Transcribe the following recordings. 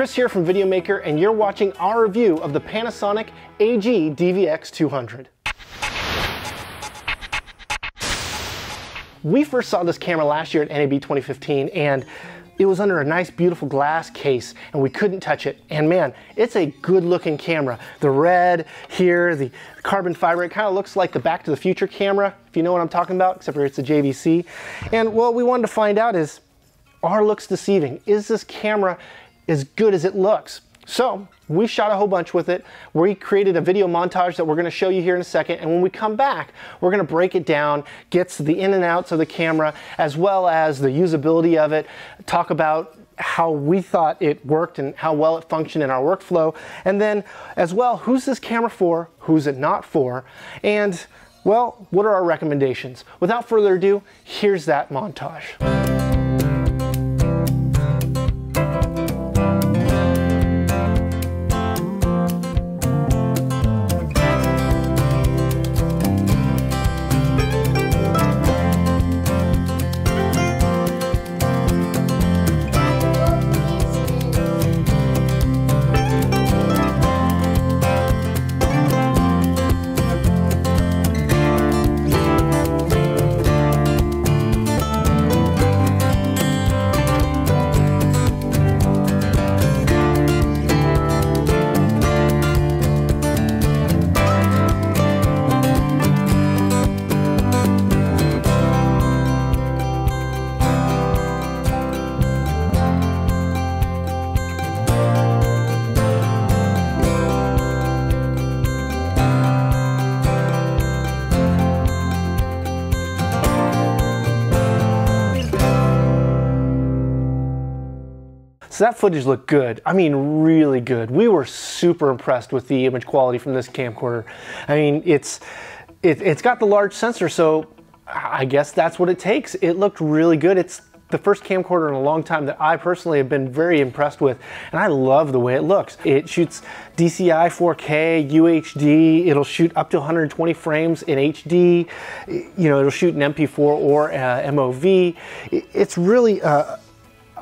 Chris here from Videomaker, and you're watching our review of the Panasonic AG-DVX200. We first saw this camera last year at NAB 2015, and it was under a nice, beautiful glass case, and we couldn't touch it. And man, it's a good-looking camera. The red here, the carbon fiber, it kind of looks like the Back to the Future camera, if you know what I'm talking about, except for it's a JVC. And what we wanted to find out is, are looks deceiving? Is this camera as good as it looks? So we shot a whole bunch with it. We created a video montage that we're going to show you here in a second, and when we come back, we're going to break it down, get to the in and outs of the camera, as well as the usability of it, talk about how we thought it worked and how well it functioned in our workflow, and then as well, who's this camera for, who's it not for, and well, what are our recommendations? Without further ado, here's that montage. So that footage looked good. I mean, really good. We were super impressed with the image quality from this camcorder. I mean, it's got the large sensor, so I guess that's what it takes. It looked really good. It's the first camcorder in a long time that I personally have been very impressed with, and I love the way it looks. It shoots DCI 4K, UHD, it'll shoot up to 120 frames in HD, you know, it'll shoot in MP4 or MOV. It's really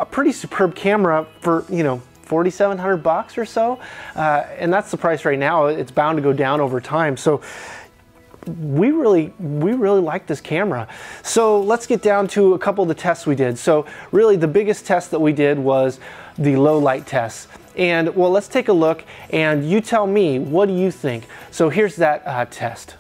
a pretty superb camera for, you know, $4,700 or so, and that's the price right now. It's bound to go down over time. So we really like this camera. So let's get down to a couple of the tests we did. So really the biggest test that we did was the low light tests. And well, let's take a look and you tell me, what do you think? So here's that test.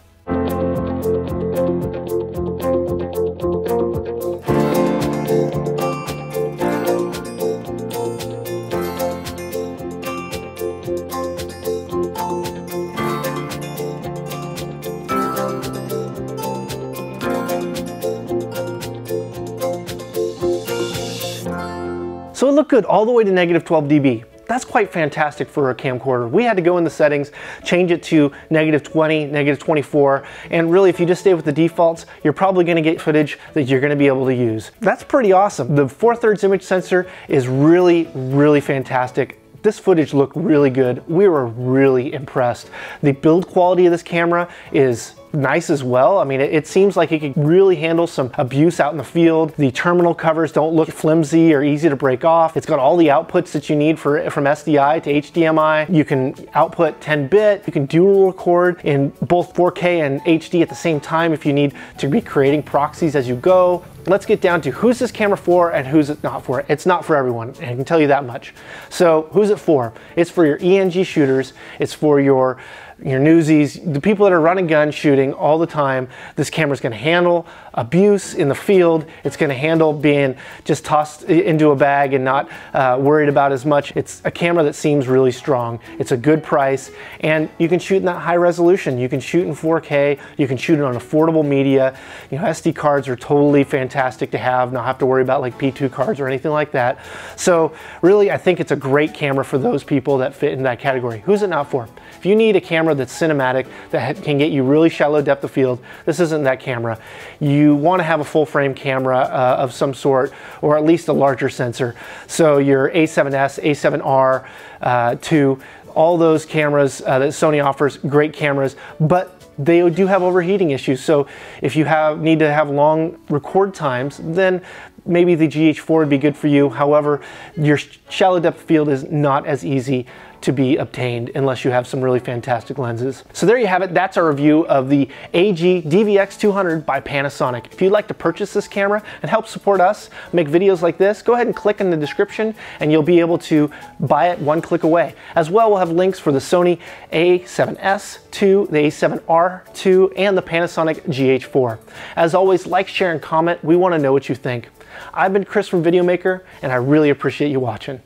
So it looked good all the way to -12 dB. That's quite fantastic for a camcorder. We had to go in the settings, change it to -20, -24, and really if you just stay with the defaults, you're probably gonna get footage that you're gonna be able to use. That's pretty awesome. The 4/3 image sensor is really fantastic. This footage looked really good. We were really impressed. The build quality of this camera is nice as well. I mean, it seems like it could really handle some abuse out in the field. The terminal covers don't look flimsy or easy to break off. It's got all the outputs that you need from SDI to HDMI. You can output 10-bit. You can dual record in both 4K and HD at the same time if you need to be creating proxies as you go. Let's get down to who's this camera for and who's it not for. It's not for everyone, I can tell you that much. So who's it for? It's for your ENG shooters. It's for your newsies, the people that are running gun shooting all the time. This camera's gonna handle abuse in the field. It's gonna handle being just tossed into a bag and not worried about as much. It's a camera that seems really strong. It's a good price, and you can shoot in that high resolution. You can shoot in 4K, you can shoot it on affordable media. You know, SD cards are totally fantastic to have, not have to worry about like P2 cards or anything like that. So really, I think it's a great camera for those people that fit in that category. Who's it not for? If you need a camera that's cinematic, that can get you really shallow depth of field, this isn't that camera. You want to have a full frame camera of some sort, or at least a larger sensor. So your A7S, A7R II, all those cameras that Sony offers, great cameras, but they do have overheating issues. So if you need to have long record times, then maybe the GH4 would be good for you. However, your shallow depth field is not as easy to be obtained unless you have some really fantastic lenses. So there you have it. That's our review of the AG-DVX200 by Panasonic. If you'd like to purchase this camera and help support us make videos like this, go ahead and click in the description and you'll be able to buy it one click away. As well, we'll have links for the Sony A7S II, the A7R II, and the Panasonic GH4. As always, like, share, and comment. We want to know what you think. I've been Chris from Videomaker, and I really appreciate you watching.